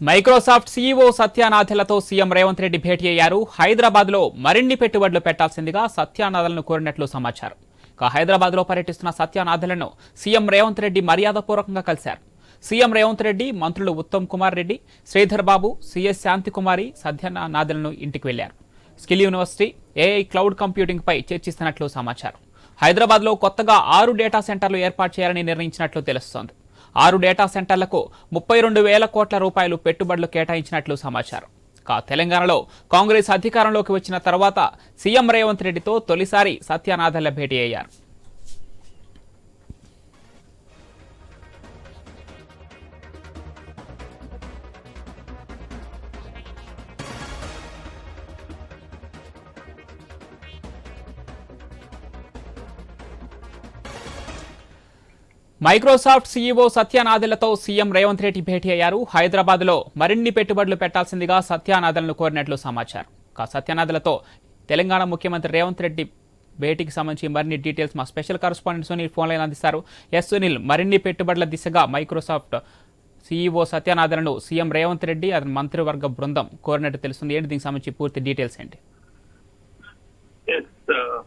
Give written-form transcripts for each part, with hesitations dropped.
Microsoft CEO సత్య నాదెళ్లతో CM Revanth Reddy భేటీ అయ్యారు. హైదరాబాద్ లో మరిన్ని పెట్టుబడులు పెట్టాల్సిందిగా సత్య నాదెళ్లను కోరినట్లు సమాచారం. హైదరాబాద్ లో పర్యటిస్తున్న సత్య నాదెళ్లను సీఎం రేవంత్ రెడ్డి మర్యాదపూర్వకంగా కలిశారు. సీఎం రేవంత్ రెడ్డి, మంత్రులు ఉత్తమ్ కుమార్ రెడ్డి, శ్రీధర్ బాబు, సిఎస్ శాంతికుమారి సత్య నాదెళ్లను ఇంటికి వెళ్లారు. Skill university, AI cloud computing పై చర్చిస్తున్నట్లు సమాచారం. హైదరాబాద్ లో కొత్తగా 6 డేటా సెంటర్లు ఏర్పాటు చేయాలని నిర్ణయించినట్లు తెలుస్తోంది. 6 డేటా సెంటర్లకు 32,000 కోట్ల రూపాయలు పెట్టుబడులు కేటాయించినట్లు సమాచారం. తెలంగాణలో కాంగ్రెస్ అధికారంలోకి వచ్చిన తర్వాత సీఎం రేవంత్ రెడ్డితో తొలిసారి సత్య నాదెళ్ల భేటీ అయ్యారు. మైక్రోసాఫ్ట్ సీఈఓ సత్య నాదెళ్లతో సీఎం రేవంత్ రెడ్డి భేటీ అయ్యారు. హైదరాబాద్ లో మరిన్ని పెట్టుబడులు పెట్టాల్సిందిగా సత్య నాదెళ్లను కోరినట్లు సమాచారం. సత్య నాదెళ్లతో తెలంగాణ ముఖ్యమంత్రి రేవంత్ రెడ్డి భేటీకి సంబంధించి మరిన్ని డీటెయిల్స్ మా special correspondent Sunil phone line అందిస్తారు. ఎస్ సునీల్, మరిన్ని పెట్టుబడుల దిశగా మైక్రోసాఫ్ట్ సీఈఓ సత్య నాదెళ్లను సీఎం రేవంత్ రెడ్డి అతని మంత్రివర్గ బృందం కోరినట్టు తెలుస్తుంది. ఏంటి దీనికి సంబంధించి పూర్తి డీటెయిల్స్ ఏంటి?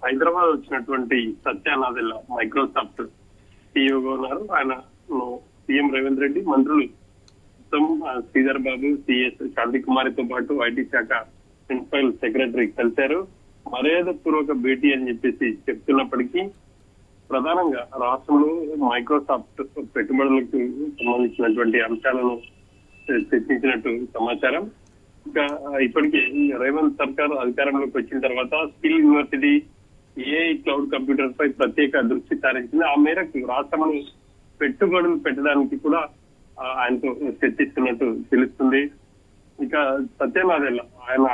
హైదరాబాద్ వచ్చినటువంటి సత్య నాదెళ్ల మైక్రోసాఫ్ట్ సీఈఓగా ఉన్నారు. ఆయన సీఎం రేవంత్ రెడ్డి, మంత్రులు ఉత్తమ్, శ్రీధర్ బాబు, సిఎస్ శాంతికుమారితో పాటు ఐటీ శాఖ ప్రిన్సిపల్ సెక్రటరీ కలిశారు. మర్యాద పూర్వక భేటీ అని చెప్పేసి చెప్తున్నప్పటికీ ప్రధానంగా రాష్ట్రంలో మైక్రోసాఫ్ట్ పెట్టుబడులకు సంబంధించినటువంటి అంశాలను చర్చించినట్టు సమాచారం. ఇంకా ఇప్పటికే రేవంత్ సర్కార్ అధికారంలోకి వచ్చిన తర్వాత skill university, AI cloud computer పై ప్రత్యేక దృష్టి సారించింది. ఆ మేరకు రాష్ట్రంలో పెట్టుబడులు పెట్టడానికి కూడా ఆయనతో చర్చిస్తున్నట్టు తెలుస్తుంది. ఇక సత్య నాదెళ్ల ఆయన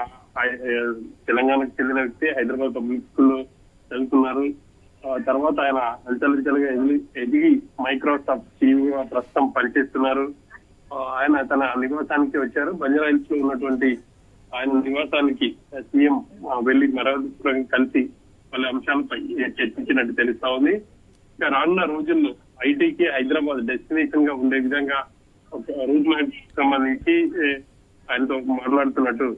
తెలంగాణకు చెందిన వ్యక్తి, హైదరాబాద్ పబ్లిక్ స్కూల్లో చదువుకున్నారు. తర్వాత ఆయన అంచెలంచెలుగా ఎదిగి మైక్రోసాఫ్ట్ సీఈఓ ప్రస్తుతం పనిచేస్తున్నారు. ఆయన తన నివాసానికి వచ్చారు. బంజారాహిల్స్ లో ఉన్నటువంటి ఆయన నివాసానికి సీఎం వెళ్లి మరొక కలిసి పలు అంశాలపై చర్చించినట్టు తెలుస్తా ఉంది. ఇంకా రానున్న రోజుల్లో ఐటీకి హైదరాబాద్ డెస్టినేషన్ గా ఉండే విధంగా ఒక రూట్ మ్యాప్ సంబంధించి ఆయనతో మాట్లాడుతున్నట్టు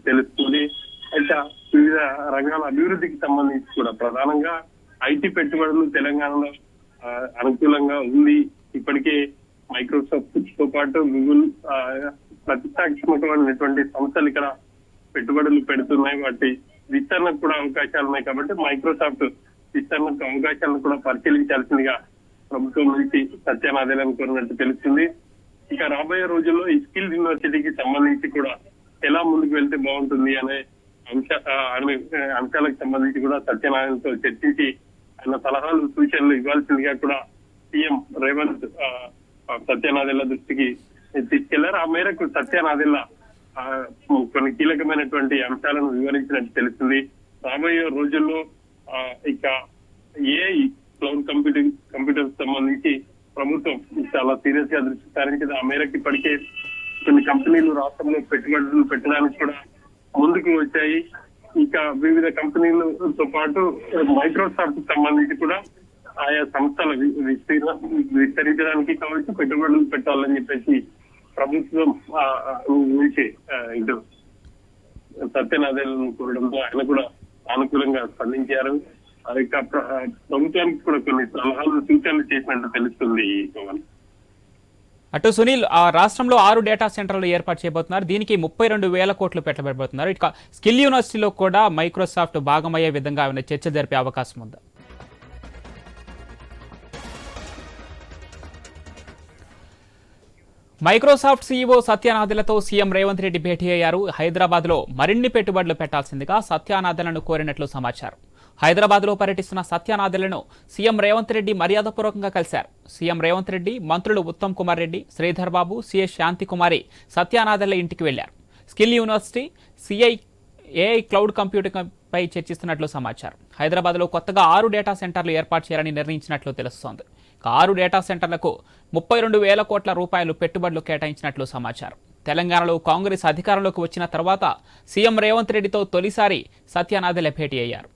తెలుస్తుంది. అయితే వివిధ రంగాల అభివృద్ధికి సంబంధించి కూడా ప్రధానంగా ఐటీ పెట్టుబడులు తెలంగాణలో అనుకూలంగా ఉంది. ఇప్పటికే మైక్రోసాఫ్ట్ తో పాటు గూగుల్ ప్రతిష్టాత్మకమైనటువంటి సంస్థలు ఇక్కడ పెట్టుబడులు పెడుతున్నాయి. వాటి విస్తరణకు కూడా అవకాశాలు ఉన్నాయి. కాబట్టి మైక్రోసాఫ్ట్ విస్తరణకు అవకాశాలను కూడా పరిశీలించాల్సిందిగా ప్రభుత్వం నుంచి సత్య నాదెళ్లను కోరినట్టు తెలుస్తుంది. ఇక రాబోయే రోజుల్లో ఈ స్కిల్ యూనివర్సిటీకి సంబంధించి కూడా ఎలా ముందుకు వెళ్తే బాగుంటుంది అనే అంశాలకు సంబంధించి కూడా సత్య నాదెళ్లతో చర్చించి ఆయన సలహాలు, సూచనలు ఇవ్వాల్సిందిగా కూడా సీఎం రేవంత్ సత్య నాదెళ్ల దృష్టికి తీసుకెళ్లారు. ఆ మేరకు సత్య నాదెళ్ల కొన్ని కీలకమైనటువంటి అంశాలను వివరించినట్టు తెలుస్తుంది. రాబోయే రోజుల్లో ఇక ఏఐ క్లౌడ్ కంప్యూటర్ సంబంధించి ప్రభుత్వం చాలా సీరియస్ గా దృష్టి సారించింది. ఆ మేరకు ఇప్పటికే కొన్ని కంపెనీలు రాష్ట్రంలో పెట్టుబడులు పెట్టడానికి కూడా ముందుకు వచ్చాయి. ఇంకా వివిధ కంపెనీలతో పాటు మైక్రోసాఫ్ట్ సంబంధించి కూడా ఆయా సంస్థల విస్తరించడానికి కావచ్చు, పెట్టుబడులు పెట్టాలని చెప్పేసి ప్రభుత్వం నుంచి ఇటు సత్య నాదెళ్లను కోరడంతో ఆయన కూడా అనుకూలంగా స్పందించారు. ఇక ప్రభుత్వానికి కూడా కొన్ని సలహాలు, సూచనలు చేసినట్టు తెలుస్తుంది. అటు సునీల్, రాష్ట్రంలో 6 డేటా సెంటర్లు ఏర్పాటు చేయబోతున్నారు. దీనికి 32,000 కోట్లు పెట్టబోతున్నారు. ఇక స్కిల్ యూనివర్సిటీలో కూడా మైక్రోసాఫ్ట్ భాగమయ్యే విధంగా ఏమైనా చర్చ జరిపే అవకాశం ఉందా? మైక్రోసాఫ్ట్ సీఈఓ సత్య నాదెళ్లతో సీఎం రేవంత్ రెడ్డి భేటీ అయ్యారు. హైదరాబాద్ లో మరిన్ని పెట్టుబడులు పెట్టాల్సిందిగా సత్య నాదెళ్లను కోరినట్లు సమాచారం. హైదరాబాద్ లో పర్యటిస్తున్న సత్య నాదెళ్లను సీఎం రేవంత్ రెడ్డి మర్యాదపూర్వకంగా కలిశారు. సీఎం రేవంత్ రెడ్డి, మంత్రులు ఉత్తమ్ కుమార్ రెడ్డి, శ్రీధర్ బాబు, సిఎస్ శాంతికుమారి సత్య నాదెళ్ల ఇంటికి వెళ్లారు. Skill university, AI cloud computing పై చర్చిస్తున్నట్లు సమాచారం. హైదరాబాద్ లో కొత్తగా 6 డేటా సెంటర్లు ఏర్పాటు చేయాలని నిర్ణయించినట్లు తెలుస్తోంది. 6 డేటా సెంటర్లకు 32,000 కోట్ల రూపాయలు పెట్టుబడులు కేటాయించినట్లు సమాచారం. తెలంగాణలో కాంగ్రెస్ అధికారంలోకి వచ్చిన తర్వాత సీఎం రేవంత్ రెడ్డితో తొలిసారి సత్య నాదెళ్ల భేటీ అయ్యారు.